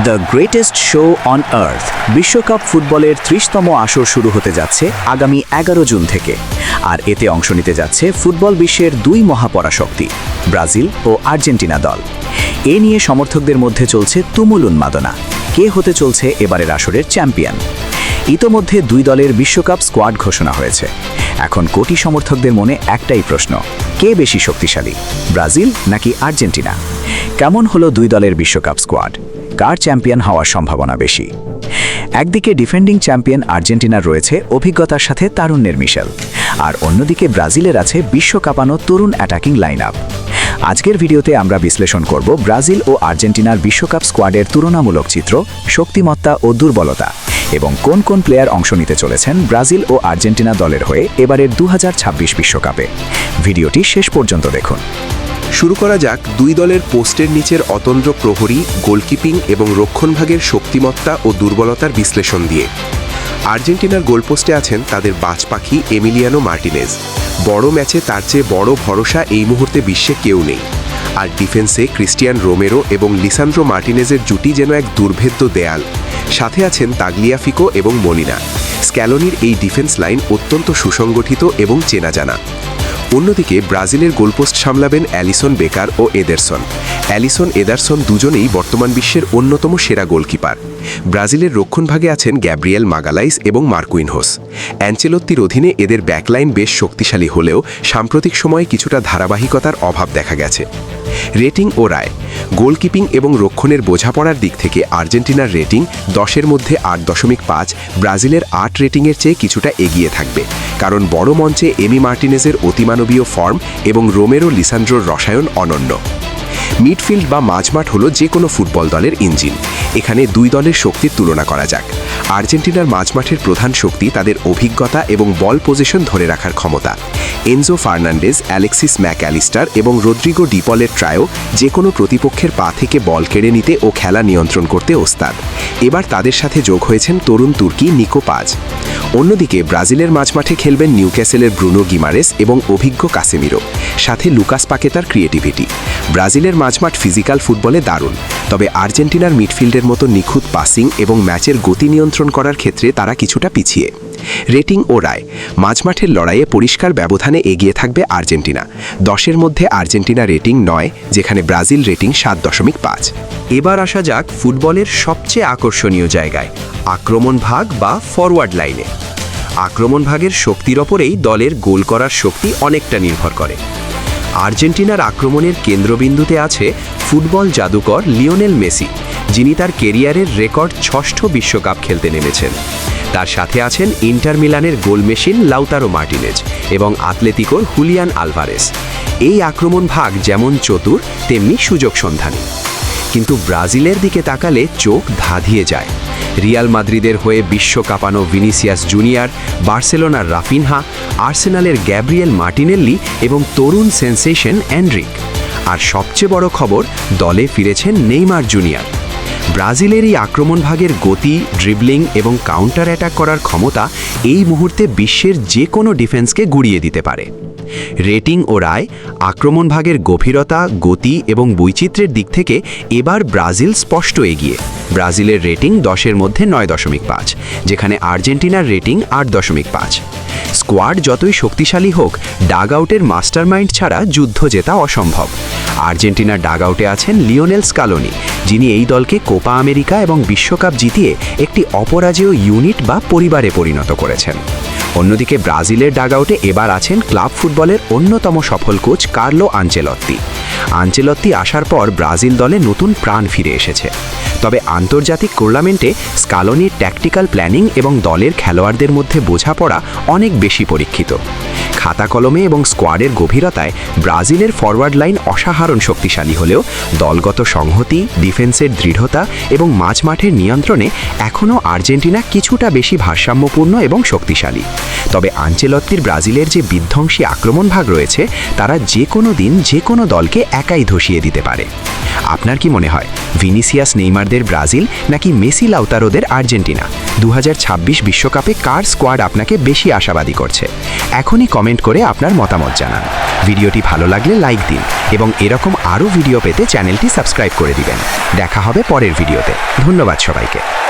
The greatest show on earth বিশ্বকাপ ফুটবলের 30তম আসর শুরু হতে যাচ্ছে আগামী 11 জুন থেকে। আর এতে অংশ নিতে যাচ্ছে ফুটবল বিশ্বের দুই মহাপরাশক্তি ব্রাজিল ও আর্জেন্টিনা দল। এ নিয়ে সমর্থকদের মধ্যে চলছে তুমুল উন্মাদনা। কে হতে চলছে এবারের আসরের চ্যাম্পিয়ন? ইতোমধ্যে দুই দলের বিশ্বকাপ স্কোয়াড ঘোষণা হয়েছে। এখন কোটি সমর্থকদের মনে একটাই প্রশ্ন, কে বেশি শক্তিশালী, ব্রাজিল নাকি আর্জেন্টিনা? কেমন হলো দুই দলের বিশ্বকাপ স্কোয়াড? কার চ্যাম্পিয়ন হওয়ার সম্ভাবনা বেশি? একদিকে ডিফেন্ডিং চ্যাম্পিয়ন আর্জেন্টিনার রয়েছে অভিজ্ঞতার সাথে তারুণ্যের মিশেল, আর অন্যদিকে ব্রাজিলের আছে বিশ্বকাপানো তরুণ অ্যাটাকিং লাইন আপ। আজকের ভিডিওতে আমরা বিশ্লেষণ করব ব্রাজিল ও আর্জেন্টিনার বিশ্বকাপ স্কোয়াডের তুলনামূলক চিত্র, শক্তিমত্তা ও দুর্বলতা, এবং কোন কোন প্লেয়ার অংশ নিতে চলেছেন ব্রাজিল ও আর্জেন্টিনা দলের হয়ে এবারের 2026 বিশ্বকাপে। ভিডিওটি শেষ পর্যন্ত দেখুন। শুরু করা যাক দুই দলের পোস্টের নিচের অতন্দ্র প্রহরী, গোলকিপিং এবং রক্ষণভাগের শক্তিমত্তা ও দুর্বলতার বিশ্লেষণ দিয়ে। আর্জেন্টিনার গোলপোস্টে আছেন তাদের বাজপাখি এমিলিয়ানো মার্টিনেজ। বড় ম্যাচে তার চেয়ে বড় ভরসা এই মুহূর্তে বিশ্বে কেউ নেই। আর ডিফেন্সে ক্রিস্টিয়ান রোমেরো এবং লিসান্দ্রো মার্টিনেজের জুটি যেন এক দুর্ভেদ্য দেয়াল। সাথে আছেন তাগলিয়াফিকো এবং মলিনা। স্ক্যালোনির এই ডিফেন্স লাইন অত্যন্ত সুসংগঠিত এবং চেনাজানা। অন্যদিকে ব্রাজিলের গোলপোস্ট সামলাবেন অ্যালিসন বেকার ও এদারসন। অ্যালিসন এদারসন দুজনেই বর্তমান বিশ্বের অন্যতম সেরা গোলকিপার। ব্রাজিলের রক্ষণভাগে আছেন গ্যাব্রিয়েল মাগালাইস এবং মার্কুইনহোস। অ্যাঞ্চেলোত্তির অধীনে এদের ব্যাকলাইন বেশ শক্তিশালী হলেও সাম্প্রতিক সময়ে কিছুটা ধারাবাহিকতার অভাব দেখা গেছে। রেটিং ও রায়। গোলকিপিং এবং রক্ষণের বোঝাপড়ার দিক থেকে আর্জেন্টিনার রেটিং 10-এর মধ্যে 8.5, ব্রাজিলের 8 রেটিংয়ের চেয়ে কিছুটা এগিয়ে থাকবে, কারণ বড় মঞ্চে এমি মার্টিনেজের অতিমানবীয় ফর্ম এবং রোমেরো লিসান্দ্রোর রসায়ন অনন্য। মিডফিল্ড বা মাঝমাঠ হলো যে কোনো ফুটবল দলের ইঞ্জিন। এখানে দুই দলের শক্তির তুলনা করা যাক। আর্জেন্টিনার মাঝমাঠের প্রধান শক্তি তাদের অভিজ্ঞতা এবং বল পজিশন ধরে রাখার ক্ষমতা। এনজো ফার্নান্ডেজ, অ্যালেক্সিস ম্যাকঅ্যালিস্টার এবং রদ্রিগো ডিপলের ট্রায়ো যে কোনো প্রতিপক্ষের পা থেকে বল কেড়ে নিতে ও খেলা নিয়ন্ত্রণ করতে ওস্তাদ। এবার তাদের সাথে যোগ হয়েছেন তরুণ তুর্কি নিকো পাজ। অন্যদিকে ব্রাজিলের মাঝমাঠে খেলবেন নিউক্যাসেলের ব্রুনো গিমারেস এবং অভিজ্ঞ কাসেমিরো, সাথে লুকাস পাকেতার ক্রিয়েটিভিটি। ব্রাজিলের মাঝমাঠ ফিজিক্যাল ফুটবলে দারুণ, তবে আর্জেন্টিনার মিডফিল্ডের মতো নিখুঁত পাসিং এবং ম্যাচের গতি নিয়ন্ত্রণ করার ক্ষেত্রে তারা কিছুটা পিছিয়ে। রেটিং ও রায়। মাঝমাঠের লড়াইয়ে পরিষ্কার ব্যবধানে এগিয়ে থাকবে আর্জেন্টিনা। 10-এর মধ্যে আর্জেন্টিনা রেটিং 9, যেখানে ব্রাজিল রেটিং 7.5। এবার আসা যাক ফুটবলের সবচেয়ে আকর্ষণীয় জায়গায়, আক্রমণ ভাগ বা ফরওয়ার্ড লাইনে। আক্রমণ ভাগের শক্তির ওপরেই দলের গোল করার শক্তি অনেকটা নির্ভর করে। আর্জেন্টিনার আক্রমণের কেন্দ্রবিন্দুতে আছে ফুটবল জাদুকর লিওনেল মেসি, যিনি তার কেরিয়ারের রেকর্ড 6ষ্ঠ বিশ্বকাপ খেলতে নেমেছেন। তার সাথে আছেন ইন্টার মিলানের গোল মেশিন লাউতারো মার্টিনেজ এবং আতলেতিকোর হুলিয়ান আলভারেস। এই আক্রমণ ভাগ যেমন চতুর, তেমনি সুযোগ সন্ধানী। কিন্তু ব্রাজিলের দিকে তাকালে চোখ ধাঁধিয়ে যায়। রিয়াল মাদ্রিদের হয়ে বিশ্বকাপানো ভিনিসিয়াস জুনিয়র, বার্সেলোনার রাফিনহা, আর্সেনালের গ্যাব্রিয়েল মার্টিনেল্লি এবং তরুণ সেন্সেশন এন্ড্রিক। আর সবচেয়ে বড় খবর, দলে ফিরেছেন নেইমার জুনিয়র। ব্রাজিলের এই আক্রমণ ভাগের গতি, ড্রিবলিং এবং কাউন্টার অ্যাটাক করার ক্ষমতা এই মুহূর্তে বিশ্বের যে কোনো ডিফেন্সকে গুড়িয়ে দিতে পারে। রেটিং ও রায়। আক্রমণ ভাগের গভীরতা, গতি এবং বৈচিত্র্যের দিক থেকে এবার ব্রাজিল স্পষ্ট এগিয়ে। ব্রাজিলের রেটিং 10-এর মধ্যে 9.5, যেখানে আর্জেন্টিনার রেটিং 8.5। স্কোয়াড যতই শক্তিশালী হোক, ডাগ আউটের মাস্টারমাইন্ড ছাড়া যুদ্ধ জেতা অসম্ভব। আর্জেন্টিনার ডাগ আউটে আছেন লিওনেল স্কালোনি, যিনি এই দলকে কোপা আমেরিকা এবং বিশ্বকাপ জিতিয়ে একটি অপরাজেয় ইউনিট বা পরিবারে পরিণত করেছেন। অন্যদিকে ব্রাজিলের ডাগ আউটে এবার আছেন ক্লাব ফুটবলের অন্যতম সফল কোচ কার্লো আনচেলত্তি। আনচেলত্তি আসার পর ব্রাজিল দলে নতুন প্রাণ ফিরে এসেছে। তবে আন্তর্জাতিক টুর্নামেন্টে স্কালোনির ট্যাকটিক্যাল প্ল্যানিং এবং দলের খেলোয়াড়দের মধ্যে বোঝাপড়া অনেক বেশি পরীক্ষিত। খাতা কলমে এবং স্কোয়াডের গভীরতায় ব্রাজিলের ফরওয়ার্ড লাইন অসাধারণ শক্তিশালী হলেও দলগত সংহতি, ডিফেন্সের দৃঢ়তা এবং মাঝমাঠের নিয়ন্ত্রণে এখনও আর্জেন্টিনা কিছুটা বেশি ভারসাম্যপূর্ণ এবং শক্তিশালী। তবে আনচেলত্তির ব্রাজিলের যে বিধ্বংসী আক্রমণ ভাগ রয়েছে, তারা যে কোনো দিন যে কোনো দলকে একাই ধসিয়ে দিতে পারে। আপনার কি মনে হয় ভিনিসিয়াস নেইমারদের ব্রাজিল নাকি মেসি লাউতারোদের আর্জেন্টিনা 2026 বিশ্বকাপে কার স্কোয়াড আপনাকে বেশি আশাবাদী করছে? এখনই কমেন্ট করে আপনার মতামত জানান। ভিডিওটি ভালো লাগলে লাইক দিন এবং এরকম আরও ভিডিও পেতে চ্যানেলটি সাবস্ক্রাইব করে দিবেন। দেখা হবে পরের ভিডিওতে। ধন্যবাদ সবাইকে।